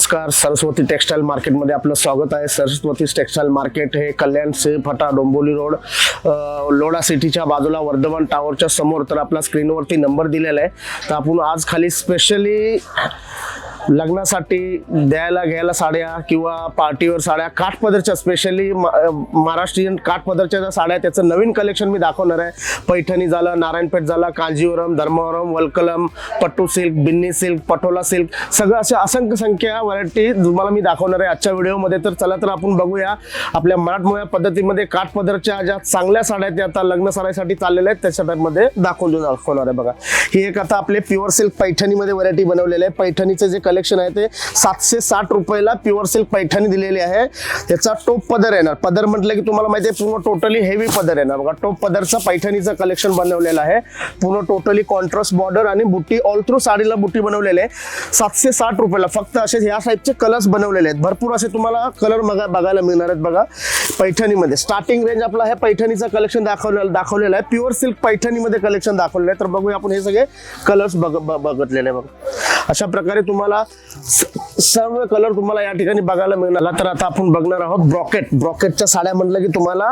नमस्कार, सरस्वती टेक्सटाईल मार्केटमध्ये आपलं स्वागत आहे। सरस्वती टेक्सटाईल मार्केट हे कल्याण से फटा डोंबिवली रोड लोढा सिटीच्या बाजूला वर्धमान टावरच्या समोर। तर आपला स्क्रीनवरती नंबर दिलेला आहे। तर आपण आज खाली स्पेशली लग्नासाठी द्यायला घ्यायला साड्या किंवा पार्टीवर साड्या काठपदरच्या स्पेशली महाराष्ट्रीयन काठपदरच्या ज्या साड्या त्याचं नवीन कलेक्शन मी दाखवणार आहे। पैठणी झालं, नारायणपेठ झालं, कांजीवरम, धर्मवरम, वलकलम, pattu silk, Binny silk, Patola silk सगळं असे असंख्य संख्या व्हरायटी तुम्हाला मी दाखवणार आहे आजच्या व्हिडिओमध्ये। तर चला तर आपण बघूया आपल्या मराठमोळ्या पद्धतीमध्ये काठपदरच्या ज्या चांगल्या साड्या त्या आता लग्न साड्यासाठी चाललेल्या आहेत त्याच्या टाइपमध्ये दाखवणार आहे। बघा, ही एक आता आपले प्युअर सिल्क पैठणीमध्ये व्हरायटी बनवलेली आहे। पैठणीचे जे कलेक्शन आहे ते 760 रुपयाला प्युअर सिल्क पैठणी दिलेली आहे। त्याचा टोप पदर येणार। पदर म्हटलं की तुम्हाला माहिती आहे पूर्ण टोटली हेवी पदर येणार। बघा, टोप पदरचा पैठणीचं कलेक्शन बनवलेलं आहे। पूर्ण टोटली कॉन्ट्रास्ट बॉर्डर आणि बुट्टी ऑल थ्रू साडीला बुट्टी बनवलेली आहे। 760 रुपयाला फक्त असे ह्या टाइपचे कलर्स बनवलेले आहेत। भरपूर असे तुम्हाला कलर बघायला मिळणार आहेत। बघा, पैठणीमध्ये स्टार्टिंग रेंज आपला हे पैठणीचं कलेक्शन दाखवलेलं आहे। प्युअर सिल्क पैठणीमध्ये कलेक्शन दाखवलेलं आहे। तर बघूया आपण हे सगळे कलर्स बघितलेले आहे। बघा, अशा प्रकारे तुम्हाला सर्व कलर तुम्हाला या ठिकाणी बघायला मिळणार। तर आता आपण बघणार आहोत ब्रॉकेटच्या साड्या। म्हटलं की तुम्हाला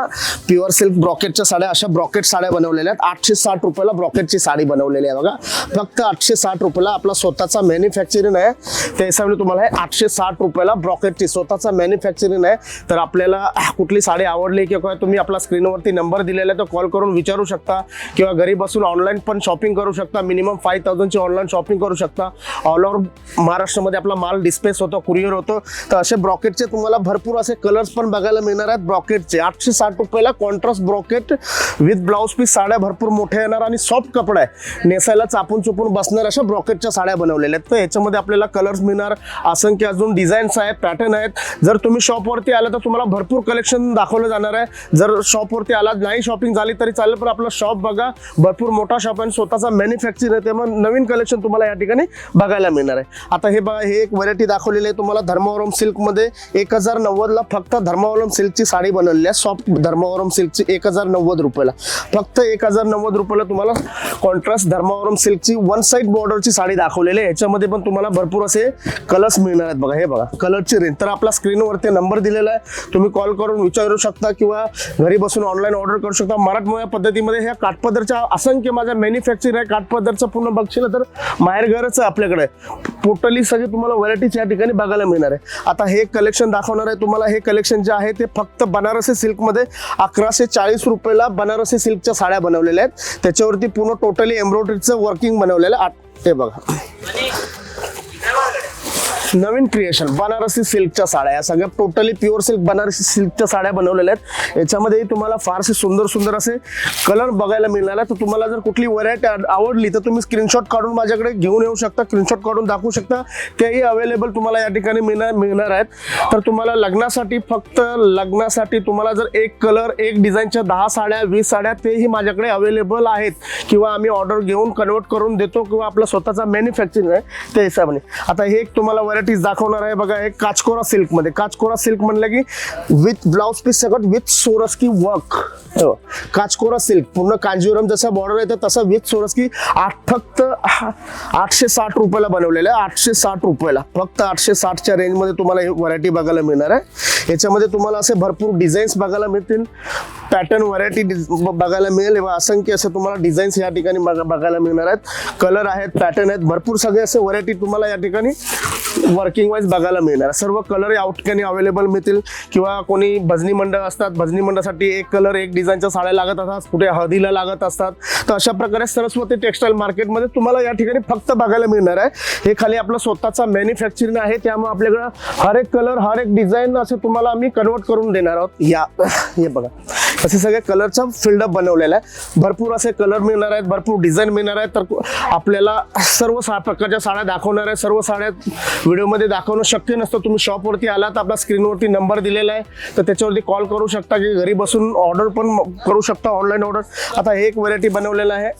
प्युअर सिल्क ब्रॉकेटच्या साड्या, अशा ब्रॉकेट साड्या बनवलेल्या आहेत। 860 रुपयाला ब्रॉकेटची साडी बनवलेली आहे। बघा, फक्त 860 रुपयाला आपला स्वतःचा मॅन्युफॅक्चरिंग आहे। त्या हिशोबाने तुम्हाला हे 860 रुपयाला ब्रॉकेटची स्वतःचा मॅन्युफॅक्चरिंग आहे। तर आपल्याला कुठली साडी आवडली किंवा तुम्ही आपला स्क्रीनवरती नंबर दिलेला आहे तर कॉल करून विचारू शकता किंवा घरी बसून ऑनलाईन पण शॉपिंग करू शकता। मिनिमम 5000 ची ऑनलाईन शॉपिंग करू शकता। ऑल ओव्हर महाराष्ट्रामध्ये आपला माल डिस्पॅच होतो, कुरिअर होतो। तर असे ब्रॉकेटचे तुम्हाला भरपूर असे कलर्स पण बघायला मिळणार आहेत। ब्रॉकेटचे 860 रुपयाला contrast brocade with blouse piece साड्या भरपूर मोठ्या येणार आणि सॉफ्ट कपडा आहे, नेसायला चापून चुपून बसणार अशा ब्रॉकेटच्या साड्या बनवलेल्या आहेत। तर याच्यामध्ये आपल्याला कलर्स मिळणार, असंख्य अजून डिझाईन्स आहेत, पॅटर्न आहेत। जर तुम्ही शॉपवरती आला तर तुम्हाला भरपूर कलेक्शन दाखवलं जाणार आहे। जर शॉपवरती आला नाही शॉपिंग झाली तरी चालेल, पण आपला शॉप बघा, भरपूर मोठा शॉप आहे, स्वतःचा मॅन्युफॅक्चर आहे, त्यामुळे नवीन कलेक्शन तुम्हाला या ठिकाणी बघायला मिळणार आहे। आता हे बघा, हे एक व्हरायटी दाखवलेली आहे तुम्हाला धर्मवरम सिल्क मध्ये। 1090 ला फक्त धर्मवरम सिल्कची साडी बनवलेली आहे। सॉफ्ट धर्मवरम सिल्कची 1090 रुपयाला, फक्त 1090 रुपयाला तुम्हाला कॉन्ट्रास्ट धर्मवरम सिल्कची वन साइड बॉर्डरची साडी दाखवलेली आहे। याच्यामध्ये पण तुम्हाला भरपूर असे कलर्स मिळणार आहेत। बघा, हे बघा कलरची रेंज। तर आपला स्क्रीनवरती नंबर दिलेला आहे, तुम्ही कॉल करून विचारू शकता किंवा घरी बसून ऑनलाईन ऑर्डर करू शकता। मराठमोळ्या पद्धतीमध्ये ह्या काठपदरच्या असंख्य माझ्या मॅन्युफॅक्चरिंग आहे। काठपदरचं पूर्ण बघशील तर माहेरघरच आहे आपल्याकडे। टोटली सगळे तुम्हाला व्हरायटीज या ठिकाणी बघायला मिळणार आहे। आता हे कलेक्शन दाखवणार आहे तुम्हाला। हे कलेक्शन जे आहे ते फक्त बनारसी सिल्कमध्ये 1140 रुपयाला बनारसी सिल्कच्या साड्या बनवलेल्या आहेत। त्याच्यावरती पूर्ण टोटली एम्ब्रॉयडरीचं वर्किंग बनवलेलं आहे। हे बघा, नवीन क्रिएशन बनारसी सिल्कच्या साड्या, या सगळ्या टोटली प्युअर सिल्क बनारसी सिल्कच्या साड्या बनवलेल्या आहेत। याच्यामध्ये तुम्हाला फारसे सुंदर सुंदर असे कलर बघायला मिळणार आहे। तर तुम्हाला जर कुठली व्हरायटी आवडली तर तुम्ही स्क्रीनशॉट काढून माझ्याकडे घेऊन येऊ शकता, स्क्रीनशॉट काढून दाखवू शकता, तेही अवेलेबल तुम्हाला या ठिकाणी मिळणार आहेत। तर तुम्हाला लग्नासाठी तुम्हाला जर एक कलर एक डिझाईनच्या 10 साड्या 20 साड्या तेही माझ्याकडे अवेलेबल आहेत, किंवा आम्ही ऑर्डर घेऊन कन्वर्ट करून देतो, किंवा आपला स्वतःचा मॅन्युफॅक्चरिंग आहे त्या हिशोबाने। आता हे एक तुम्हाला दाखवणार आहे। बघा, एक काचकोरा सिल्क मध्ये, काचकोरा सिल्क म्हणलं की विथ ब्लाउज पीस सगळं विथ सोरस्की वर्क। काचकोरा सिल्क पूर्ण कांजीवरम जसं बॉर्डर येतं तसं विथ सोरस्की फक्त 860 रुपयाला बनवलेलं आहे। 860 रुपयाला, फक्त 860च्या रेंजमध्ये तुम्हाला ही व्हरायटी बघायला मिळणार आहे। याच्यामध्ये तुम्हाला असे भरपूर डिझाईन्स बघायला मिळतील, पॅटर्न व्हरायटी बघायला मिळेल। असंख्य असे तुम्हाला डिझाईन्स या ठिकाणी बघायला मिळणार आहेत, कलर आहेत, पॅटर्न आहेत, भरपूर सगळे असे व्हरायटी तुम्हाला या ठिकाणी वर्किंग वाईज बघायला मिळणार। सर्व कलर या ठिकाणी अवेलेबल मिळतील, किंवा कोणी भजनी मंडळ असतात, भजनी मंडळासाठी एक कलर एक डिझाईनच्या साड्या लागत असतात, कुठे हळदीला लागत असतात। तर अशा प्रकारे सरस्वती टेक्सटाईल मार्केटमध्ये तुम्हाला या ठिकाणी फक्त बघायला मिळणार आहे। हे खाली आपलं स्वतःचा मॅन्युफॅक्चरिंग आहे, त्यामुळे आपल्याकडे हर एक कलर हर एक डिझाईन असे तुम्हाला आम्ही कन्वर्ट करून देणार आहोत। हे बघा, असे सगळे कलरचा फिल्डअप बनवलेला आहे। भरपूर असे कलर मिळणार आहेत, भरपूर डिझाईन मिळणार आहेत। तर आपल्याला सर्व प्रकारच्या साड्या दाखवणार आहे। सर्व साड्या व्हिडिओमध्ये दाखवणं शक्य नसतं। तुम्ही शॉपवरती आला तर आपला स्क्रीनवरती नंबर दिलेला आहे, तर त्याच्यावरती कॉल करू शकता की घरी बसून ऑर्डर पण करू शकता, ऑनलाईन ऑर्डर। आता हे एक व्हरायटी बनवलेला आहे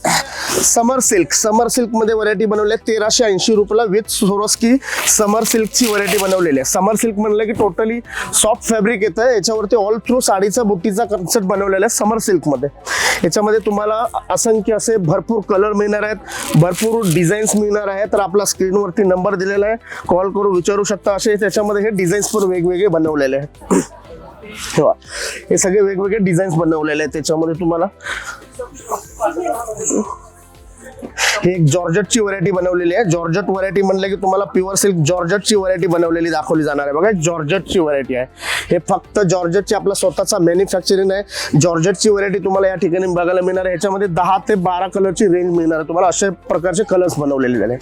समर सिल्क मध्ये व्हरायटी बनवली आहे 1380 रुपयाला विथ सोरस्की समर सिल्कची व्हरायटी बनवलेली आहे। समर सिल्क म्हणलं की टोटली सॉफ्ट फॅब्रिक येतं, याच्यावरती ऑल थ्रू साडीचा बुट्टीचा कन्सेप्ट बनवलेलं आहे समर सिल्कमध्ये. याच्यामध्ये तुम्हाला असंख्य असे भरपूर कलर मिळणार आहेत, भरपूर डिझाईन्स मिळणार आहेत. तर आपला स्क्रीनवरती नंबर दिलेला आहे, कॉल करून विचारू शकता. असे त्याच्यामध्ये हे डिझाईन्स पण वेगवेगळे बनवलेले आहेत. तेव्हा हे सगळे वेगवेगळे डिझाईन्स बनवलेले आहेत. त्याच्यामध्ये तुम्हाला ही एक जॉर्जेटची व्हरायटी बनवलेली आहे. जॉर्जेट व्हरायटी म्हणलं की तुम्हाला प्युअर सिल्क जॉर्जेटची व्हरायटी बनवलेली दाखवली जाणार आहे. बघा जॉर्जेटची व्हरायटी आहे. हे फक्त जॉर्जेटची आपला स्वतःचा मॅन्युफॅक्चरिंग आहे. जॉर्जेटची व्हरायटी तुम्हाला या ठिकाणी बघायला मिळणार आहे. याच्यामध्ये 10 ते 12 कलरची रेंज मिळणार आहे तुम्हाला. अशा प्रकारचे कलर्स बनवलेले झाले.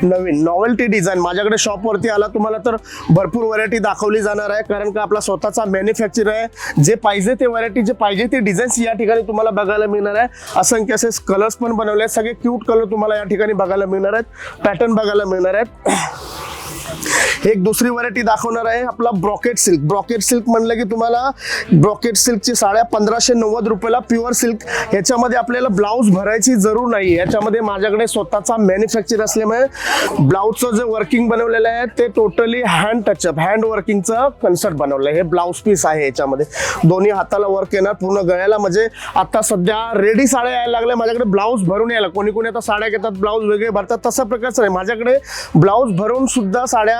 नवीन नॉवेल्टी डिझाईन माझ्याकडे शॉपवरती आला तुम्हाला तर भरपूर व्हरायटी दाखवली जाणार आहे, कारण का आपला स्वतःचा मॅन्युफॅक्चर आहे. जे पाहिजे ते व्हरायटी, जे पाहिजे ते डिझाईन्स या ठिकाणी तुम्हाला बघायला मिळणार आहे. असंख्य असे कलर्स पण बनवले आहेत. सगळे क्यूट कलर तुम्हाला या ठिकाणी बघायला मिळणार आहेत, पॅटर्न बघायला मिळणार आहेत. एक दुसरी व्हरायटी दाखवणार आहे आपला ब्रॉकेट सिल्क. ब्रॉकेट सिल्क म्हणलं की तुम्हाला ब्रॉकेट सिल्कची साड्या 1590 रुपयाला प्युअर सिल्क. याच्यामध्ये आपल्याला ब्लाऊज भरायची जरूर नाही. याच्यामध्ये माझ्याकडे स्वतःचा मॅन्युफॅक्चर असल्यामुळे ब्लाऊजचं जे वर्किंग बनवलेलं आहे ते टोटली हँड टचअप, हँड वर्किंगचं कन्सेप्ट बनवलं आहे. हे ब्लाऊज पीस आहे. याच्यामध्ये दोन्ही हाताला वर्क येणार, पूर्ण गळ्याला. म्हणजे आता सध्या रेडी साड्या यायला लागल्या माझ्याकडे ब्लाऊज भरून यायला. कोणी कोणी आता साड्या घेतात ब्लाऊज वेगळे भरतात, तसं प्रकारचं नाही. माझ्याकडे ब्लाऊज भरून सुद्धा साड्या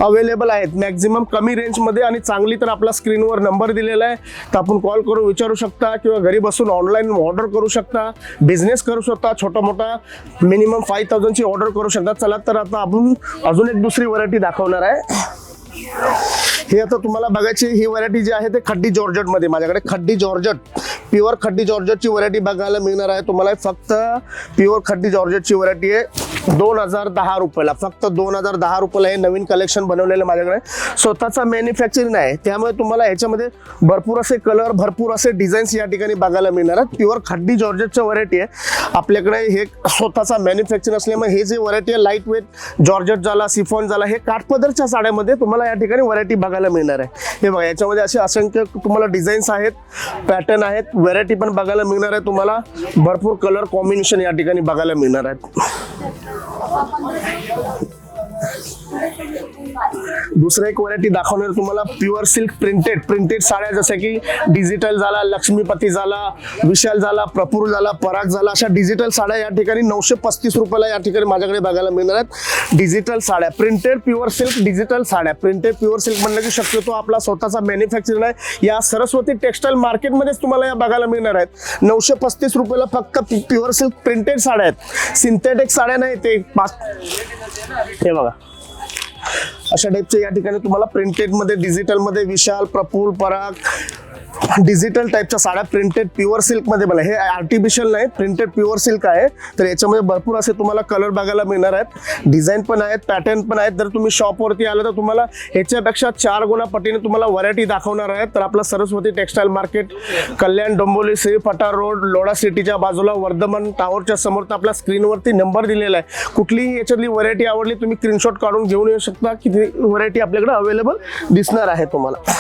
अवेलेबल आहेत मॅक्झिमम कमी रेंजमध्ये आणि चांगली. तर आपला स्क्रीनवर नंबर दिलेला आहे, तर आपण कॉल करून विचारू शकता किंवा घरी बसून ऑनलाईन ऑर्डर करू शकता, बिझनेस करू शकता. छोटा मोठा मिनिमम 5000ची ऑर्डर करू शकता. चला तर आता आपण अजून एक दुसरी व्हरायटी दाखवणार आहे. हे आता तुम्हाला बघायची ही व्हरायटी जी आहे ते खड्डी जॉर्जेट मध्ये. माझ्याकडे खड्डी जॉर्जेट, प्युअर खड्डी जॉर्जेटची व्हरायटी बघायला मिळणार आहे तुम्हाला. फक्त प्युअर खड्डी जॉर्जेटची व्हरायटी आहे 2010 रुपयाला. फक्त 2010 रुपयाला हे नवीन कलेक्शन बनवलेलं माझ्याकडे. स्वतःचा मॅन्युफॅक्चरिंग आहे, त्यामुळे तुम्हाला याच्यामध्ये भरपूर असे कलर, भरपूर असे डिझाईन्स या ठिकाणी बघायला मिळणार आहेत. प्युअर खड्डी जॉर्जेटच्या व्हरायटी आहे आपल्याकडे. हे स्वतःचा मॅन्युफॅक्चरिंग असल्यामुळे हे जे व्हरायटी आहे लाईट वेट जॉर्जेट झाला, सिफॉन झाला, हे काठपदरच्या साड्यामध्ये तुम्हाला या ठिकाणी व्हरायटी बघायला मिळणार आहे. हे बघा याच्यामध्ये असे असंख्य तुम्हाला डिझाईन्स आहेत, पॅटर्न आहेत, व्हरायटी पण बघायला मिळणार आहे तुम्हाला. भरपूर कलर कॉम्बिनेशन या ठिकाणी बघायला मिळणार आहेत. दुसरं एक व्हरायटी दाखवणार तुम्हाला प्युअर सिल्क प्रिंटेड साड्या, जसं की डिजिटल झाला, लक्ष्मीपती झाला, विशाल झाला, प्रपूर झाला, पराग झाला, अशा डिजिटल साड्या या ठिकाणी 935 रुपयाला या ठिकाणी माझ्याकडे बघायला मिळणार आहेत. डिजिटल साड्या, प्रिंटेड प्युअर सिल्क डिजिटल साड्या. प्रिंटेड प्युअर सिल्क म्हणलं की शक्यतो आपला स्वतःचा मॅन्युफॅक्चरिंग आहे. या सरस्वती टेक्सटाईल मार्केटमध्येच तुम्हाला या बघायला मिळणार आहेत. 935 रुपयाला फक्त प्युअर सिल्क प्रिंटेड साड्या आहेत. सिंथेटिक साड्या नाही ते. हे बघा अशा टाईपचे या ठिकाणी तुम्हाला प्रिंटेड मध्ये, डिजिटल मध्ये विशाल, प्रफुल, पराग, डिजिटल टाईपच्या साड्या प्रिंटेड प्युअर सिल्क मध्ये मला. हे आर्टिफिशियल नाही, प्रिंटेड प्युअर सिल्क आहे. तर याच्यामध्ये भरपूर असे तुम्हाला कलर बघायला मिळणार आहेत, डिझाईन पण आहेत, पॅटर्न पण आहेत. जर तुम्ही शॉपवरती आलं तर तुम्हाला ह्याच्यापेक्षा 4 गुणा पटीने तुम्हाला व्हरायटी दाखवणार आहेत. तर आपलं सरस्वती टेक्सटाईल मार्केट, कल्याण डोंबिवली, श्री फटा रोड, लोढा सिटीच्या बाजूला, वर्धमान टावरच्या समोर. तर आपल्या स्क्रीनवरती नंबर दिलेला आहे. कुठलीही याच्यातली व्हरायटी आवडली तुम्ही स्क्रीनशॉट काढून घेऊन येऊ शकता. किती व्हरायटी आपल्याकडे अवेलेबल दिसणार आहे तुम्हाला.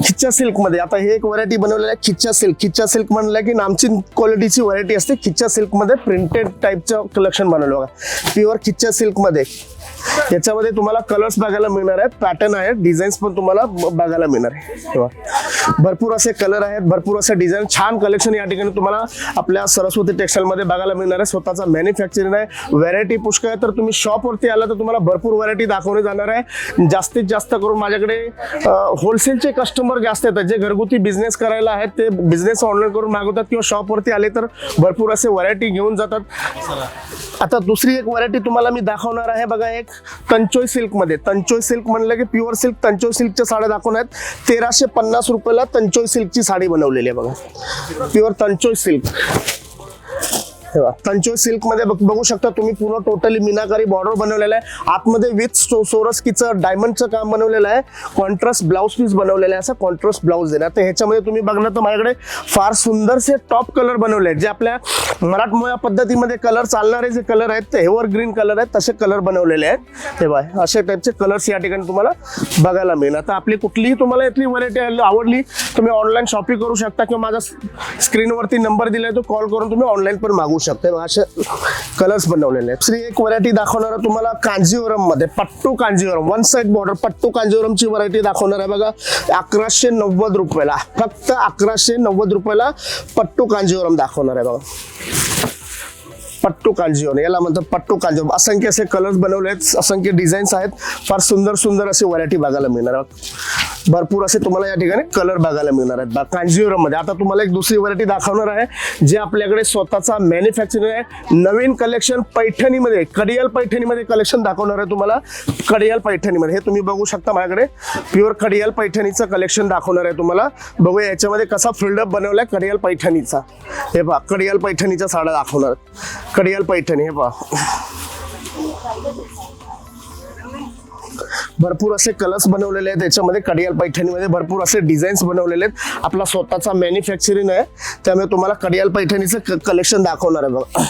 खिच्चा सिल्क मध्ये आता हे एक व्हरायटी बनवलेली आहे खिच्चा सिल्क. खिच्चा सिल्क म्हणलं की नामचीन क्वालिटीची व्हरायटी असते. खिच्चा सिल्क मध्ये प्रिंटेड टाईपचं कलेक्शन बनवलं बघा. प्युअर खिच्चा सिल्क मध्ये याच्यामध्ये तुम्हाला कलर्स बघायला मिळणार आहेत, पॅटर्न आहेत, डिझाईन्स पण तुम्हाला बघायला मिळणार आहे. भरपूर असे कलर आहेत, भरपूर असे डिझाईन, छान कलेक्शन या ठिकाणी तुम्हाला आपल्या सरस्वती टेक्सटाईल मध्ये बघायला मिळणार आहे. स्वतःचा मॅन्युफॅक्चरिंग आहे, व्हरायटी पुष्कळ आहे. तर तुम्ही शॉपवरती आला तर तुम्हाला भरपूर व्हरायटी दाखवली जाणार आहे. जास्तीत जास्त करून माझ्याकडे होलसेलचे कस्टमर जास्त येतात, जे घरगुती बिझनेस करायला आहेत, ते बिझनेस ऑनलाईन करून मागवतात किंवा शॉपवरती आले तर भरपूर असे व्हरायटी घेऊन जातात. आता दुसरी एक व्हरायटी तुम्हाला मी दाखवणार आहे बघा. एक तंचोई सिल्क मध्ये. तंचोई सिल्क म्हणलं की प्युअर सिल्क तंचोई सिल्कच्या साड्या दाखवणार आहेत. 1350 रुपयाला तंचोई सिल्कची साडी बनवलेली आहे बघा. Pure Tanchoi silk. Tanchoi silk मध्ये बघू शकता तुम्ही पूर्ण टोटली मीनाकारी बॉर्डर बनवलेला आहे. आतमध्ये विथ सोरस्कीचं डायमंडचं काम बनवलेलं आहे. कॉन्ट्रास्ट ब्लाऊज पीस बनवलेला आहे. असं कॉन्ट्रास्ट ब्लाऊज आहे. तर ह्याच्यामध्ये तुम्ही बघणार तर माझ्याकडे फार सुंदरसे टॉप कलर बनवले आहेत, जे आपल्या मराठमोळ्या पद्धतीमध्ये कलर चालणारे जे कलर आहेत ते एव्हर ग्रीन कलर आहेत, तसे कलर बनवलेले आहेत. हे बघा अशा टाईपचे कलर्स या ठिकाणी तुम्हाला बघायला मिळणार. तर आपली कुठलीही तुम्हाला यातली व्हरायटी आवडली तुम्ही ऑनलाईन शॉपिंग करू शकता किंवा माझा स्क्रीनवरती नंबर दिलाय तो कॉल करून तुम्ही ऑनलाईन पण मागू शकता बघा, असे कलर्स बनवलेले आहेत. एक व्हरायटी दाखवणार आहे तुम्हाला कांजीवरम मध्ये, pattu Kanjeevaram, one side border pattu कांजीवरमची व्हरायटी दाखवणार आहे बघा. 1190 रुपयाला, फक्त 1190 रुपयाला पट्टू कांजीवरम दाखवणार आहे बघा. पट्टू कांजीवरम याला म्हणतात पट्टू कांजीवरम. असंख्य असे कलर्स बनवले आहेत, असंख्य डिझाईन्स आहेत, फार सुंदर सुंदर असे व्हरायटी बघायला मिळणार आहे. भरपूर असे तुम्हाला या ठिकाणी कलर बघायला मिळणार आहेत कांजीवरम मध्ये. आता तुम्हाला एक दुसरी व्हरायटी दाखवणार आहे जे आपल्याकडे स्वतःचा मॅन्युफॅक्चरिंग आहे. नवीन कलेक्शन पैठणीमध्ये, कडियाल पैठणीमध्ये कलेक्शन दाखवणार आहे तुम्हाला. कडियाल पैठणीमध्ये हे तुम्ही बघू शकता, माझ्याकडे प्युअर कडियाल पैठणीचं कलेक्शन दाखवणार आहे तुम्हाला. बघूया याच्यामध्ये कसा फिल्डअप बनवलाय कडियाल पैठणीचा. हे पहा, कडियाल पैठणीच्या साड्या दाखवणार. कडियाल पैठणी हे पहा, भरपूर असे कलर्स बनवलेले आहेत त्याच्यामध्ये. कडियाल पैठणीमध्ये भरपूर असे डिझाईन्स बनवलेले आहेत. आपला स्वतःचा मॅन्युफॅक्चरिंग आहे, त्यामुळे तुम्हाला कडियाल पैठणीचं कलेक्शन दाखवणार आहे बघा.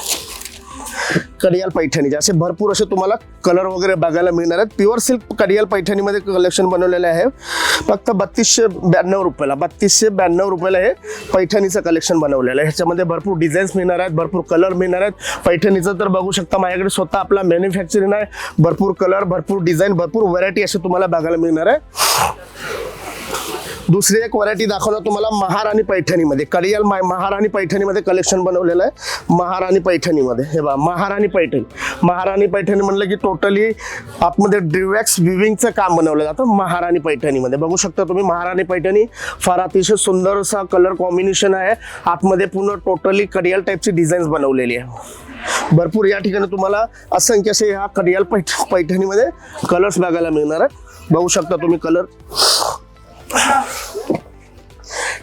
कडियाल पैठणीचे असे भरपूर असे तुम्हाला कलर वगैरे बघायला मिळणार आहेत. प्युअर सिल्क कडियाल पैठणीमध्ये कलेक्शन बनवलेले आहे. फक्त 3292 रुपयाला, 3292 रुपयाला हे पैठणीचं कलेक्शन बनवलेलं आहे. ह्याच्यामध्ये भरपूर डिझाईन्स मिळणार आहेत, भरपूर कलर मिळणार आहेत. पैठणीचं तर बघू शकता माझ्याकडे स्वतः आपला मॅन्युफॅक्चरिंग आहे. भरपूर कलर, भरपूर डिझाईन, भरपूर व्हरायटी असे तुम्हाला बघायला मिळणार आहे. दुसरी एक व्हरायटी दाखवणार तुम्हाला महाराणी पैठणीमध्ये. कडियाल महाराणी पैठणीमध्ये कलेक्शन बनवलेलं आहे. महाराणी पैठणीमध्ये हे बघा, महाराणी पैठणी. महाराणी पैठणी म्हणलं की टोटली आतमध्ये ड्रिवॅक्स विविंगचं काम बनवलं जातं महाराणी पैठणीमध्ये. बघू शकता तुम्ही महाराणी पैठणी, फार अतिशय सुंदर असा कलर कॉम्बिनेशन आहे. आतमध्ये पूर्ण टोटली कडियाल टाईपची डिझाईन्स बनवलेली आहे. भरपूर या ठिकाणी तुम्हाला असंख्य असे ह्या कडियाल पैठणीमध्ये कलर्स बघायला मिळणार आहेत. बघू शकता तुम्ही कलर,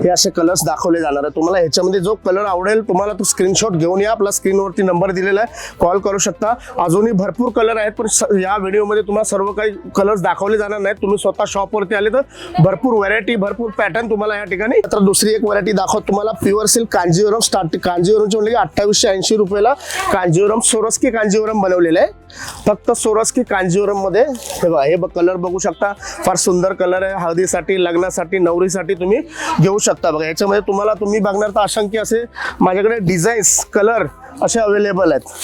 हे असे कलर्स दाखवले जाणार आहे तुम्हाला. ह्याच्यामध्ये जो कलर आवडेल तुम्हाला तो स्क्रीनशॉट घेऊन या. आपला स्क्रीनवरती नंबर दिलेला आहे, कॉल करू शकता. अजूनही भरपूर कलर आहेत, पण या व्हिडिओमध्ये तुम्हाला सर्व काही कलर्स दाखवले जाणार नाहीत. तुम्ही स्वतः शॉपवरती आले तर भरपूर व्हरायटी, भरपूर पॅटर्न तुम्हाला या ठिकाणी. तर दुसरी एक व्हरायटी दाखवत तुम्हाला प्युअर सिल्क कांजीवरम. कांजीवरमचे म्हणले की 2880 रुपयाला कांजीवरम, सोरस्की कांजीवरम बनवलेलं आहे. फक्त सोरस्की कांजीवरम मध्ये हे बघा, हे कलर बघू शकता, फार सुंदर कलर आहे. हळदीसाठी, लग्नासाठी, नवरीसाठी तुम्ही घेऊ शकता बघा. याच्यामध्ये तुम्हाला, तुम्ही बघणार तर असंख्य असे माझ्याकडे डिझाईन्स, कलर असे अवेलेबल आहेत.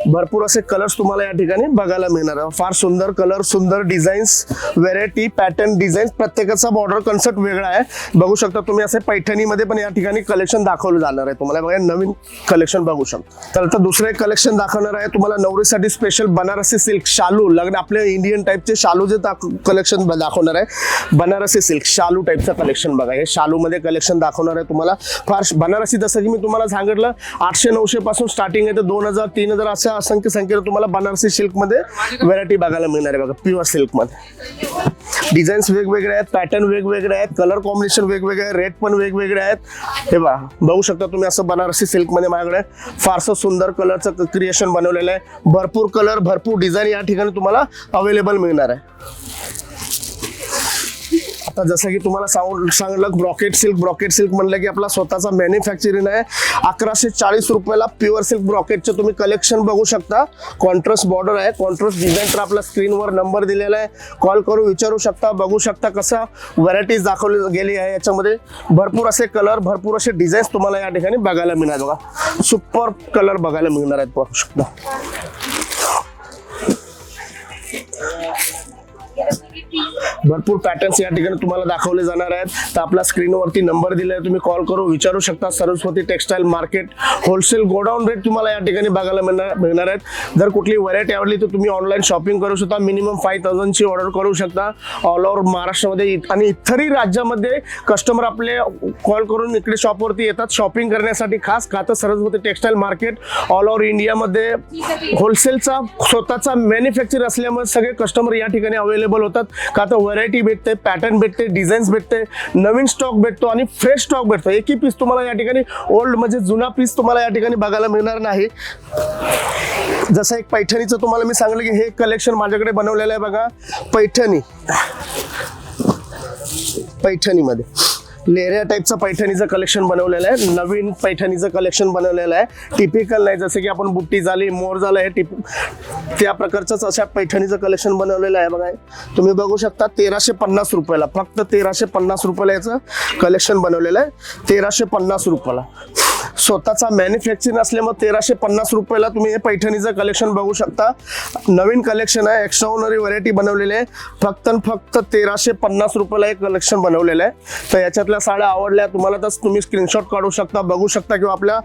भरपूर असे कलर्स तुम्हाला या ठिकाणी बघायला मिळणार आहे. फार सुंदर कलर, सुंदर डिझाईन्स, व्हेरायटी, पॅटर्न, डिझाईन्स, प्रत्येकाचा बॉर्डर कन्सेप्ट वेगळा आहे. बघू शकता तुम्ही. असे पैठणीमध्ये पण या ठिकाणी कलेक्शन दाखवलं जाणार आहे तुम्हाला बघा. नवीन कलेक्शन बघू शकता. तर आता दुसरं एक कलेक्शन दाखवणार आहे तुम्हाला नवरीसाठी स्पेशल बनारसी सिल्क शालू. लग्न आपले इंडियन टाईपचे शालू जे कलेक्शन दाखवणार आहे. बनारसी सिल्क शालू टाईपचं कलेक्शन बघा. हे शालूमध्ये कलेक्शन दाखवणार आहे तुम्हाला. फार बनारसी, जसं की मी तुम्हाला सांगितलं 800-900 पासून स्टार्टिंग आहे, तर 2000-3000 अशा असंख्य संख्येने तुम्हाला बनारसी सिल्क मध्ये व्हरायटी बघायला मिळणार आहे बघा. प्युअर सिल्क मध्ये डिझाईन्स वेगवेगळे आहेत, पॅटर्न वेगवेगळे आहेत, कलर कॉम्बिनेशन वेगवेगळे आहे, रेट पण वेगवेगळे आहेत. हे बघा, बघू शकता तुम्ही. असं बनारसी सिल्क मध्ये माझ्याकडे फारसं सुंदर कलरचं क्रिएशन बनवलेलं आहे. भरपूर कलर, भरपूर डिझाईन या ठिकाणी तुम्हाला अवेलेबल मिळणार आहे. आता जसं की तुम्हाला सांगितलं ब्रॉकेट सिल्क म्हणलं की आपला स्वतःचा मॅन्युफॅक्चरिंग आहे. 1140 रुपयाला प्युअर सिल्क ब्रॉकेटचे तुम्ही कलेक्शन बघू शकता. कॉन्ट्रास्ट बॉर्डर आहे, कॉन्ट्रास्ट डिझाईन. तर आपला स्क्रीनवर नंबर दिलेला आहे, कॉल करून विचारू शकता. बघू शकता कसं व्हरायटीज दाखवली गेली आहे. याच्यामध्ये भरपूर असे कलर, भरपूर असे डिझाईन्स तुम्हाला या ठिकाणी बघायला मिळणार बघा. सुपर कलर बघायला मिळणार आहेत, बघू शकता. भरपूर पॅटर्न्स या ठिकाणी तुम्हाला दाखवले जाणार आहेत. तर आपला स्क्रीनवरती नंबर दिला आहे, तुम्ही कॉल करून विचारू शकता. Saraswati textile market, wholesale godown rate तुम्हाला या ठिकाणी बघायला मिळणार आहेत. जर कुठली व्हरायटी आवडली तर तुम्ही ऑनलाईन शॉपिंग करू शकता. मिनिमम 5000 ची ऑर्डर करू शकता. ऑल ओव्हर महाराष्ट्रामध्ये आणि इतरही राज्यामध्ये कस्टमर आपले कॉल करून इकडे शॉपवरती येतात शॉपिंग करण्यासाठी खास. का तर Saraswati textile market all over इंडियामध्ये होलसेलचा स्वतःचा मॅन्युफॅक्चर असल्यामुळे सगळे कस्टमर या ठिकाणी अवेलेबल होतात. का तर व्हरायटी भेटते, पॅटर्न भेटते, डिझाईन्स भेटते, नवीन स्टॉक भेटतो आणि फ्रेश स्टॉक भेटतो. एकही पीस तुम्हाला या ठिकाणी ओल्ड म्हणजे जुना पीस तुम्हाला या ठिकाणी बघायला मिळणार नाही. जसं एक पैठणीचं तुम्हाला मी सांगितलं की हे कलेक्शन माझ्याकडे बनवलेलं आहे बघा. पैठणीमध्ये लेहरिया टाईपचं पैठणीचं कलेक्शन बनवलेलं आहे. नवीन पैठणीचं कलेक्शन बनवलेलं आहे. टिपिकल नाही, जसं की आपण बुट्टी झाली, मोर झालं, हे त्या प्रकारचंच अशा पैठणीचं कलेक्शन बनवलेलं आहे बघा. तुम्ही बघू शकता 1350 रुपयाला, फक्त 1350 रुपयाला याचं कलेक्शन बनवलेलं आहे. 1350 रुपयाला स्वतःचा मॅन्युफॅक्चरिंग असल्यामुळे 1350 रुपयाला तुम्ही हे पैठणीचं कलेक्शन बघू शकता. नवीन कलेक्शन आहे, एक्स्ट्राऑर्डिनरी व्हरायटी बनवलेली आहे. फक्त आणि फक्त 1350 रुपयाला एक कलेक्शन बनवलेलं आहे. तर याच्यातल्या साड्या आवडल्या तुम्हाला तर तुम्ही स्क्रीनशॉट काढू शकता, बघू शकता किंवा आपल्या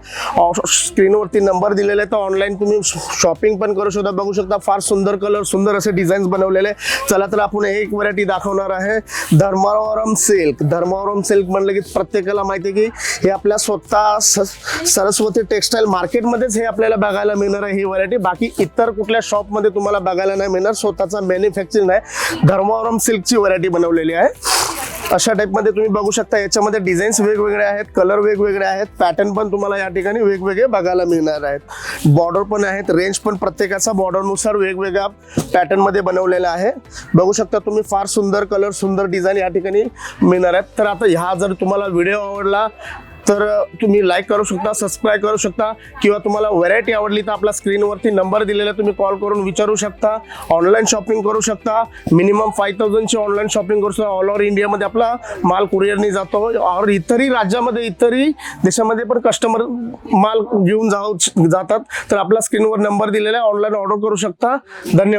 स्क्रीनवरती नंबर दिलेला आहे. तर ऑनलाईन तुम्ही शॉपिंग पण करू शकता. बघू शकता फार सुंदर कलर, सुंदर असे डिझाईन्स बनवलेले. चला तर आपण एक व्हरायटी दाखवणार आहे, धर्मावरम सिल्क. धर्मावरम सिल्क म्हणलं की प्रत्येकाला माहिती आहे की हे आपल्या स्वतः सरस्वती टेक्सटाईल मार्केटमध्येच हे आपल्याला बघायला मिळणार आहे ही व्हरायटी. बाकी इतर कुठल्या शॉपमध्ये तुम्हाला बघायला नाही मिळणार. स्वतःचा मॅन्युफॅक्चरिंग आहे, धर्मावरम सिल्कची व्हरायटी बनवलेली आहे. अशा टाईपमध्ये तुम्ही बघू शकता. याच्यामध्ये डिझाईन्स वेगवेगळे आहेत, कलर वेगवेगळे आहेत, पॅटर्न पण तुम्हाला या ठिकाणी वेगवेगळे बघायला मिळणार आहेत. बॉर्डर पण आहेत, रेंज पण प्रत्येकाचा बॉर्डरनुसार वेगवेगळ्या पॅटर्नमध्ये बनवलेला आहे. बघू शकता तुम्ही फार सुंदर कलर, सुंदर डिझाईन या ठिकाणी मिळणार आहेत. तर आता ह्या जर तुम्हाला व्हिडिओ आवडला तर तुम्ही लाईक करू शकता, सबस्क्राईब करू शकता किंवा तुम्हाला व्हरायटी आवडली तर आपला स्क्रीनवरती नंबर दिलेला तुम्ही कॉल करून विचारू शकता. ऑनलाईन शॉपिंग करू शकता. मिनिमम 5000ची ऑनलाईन शॉपिंग करू शकता. ऑल ओव्हर इंडियामध्ये आपला माल कुरिअरनी जातो और इतरही राज्यामध्ये, इतरही देशामध्ये पण कस्टमर माल घेऊन जातात. तर आपला स्क्रीनवर नंबर दिलेला आहे, ऑनलाईन ऑर्डर करू शकता. धन्यवाद.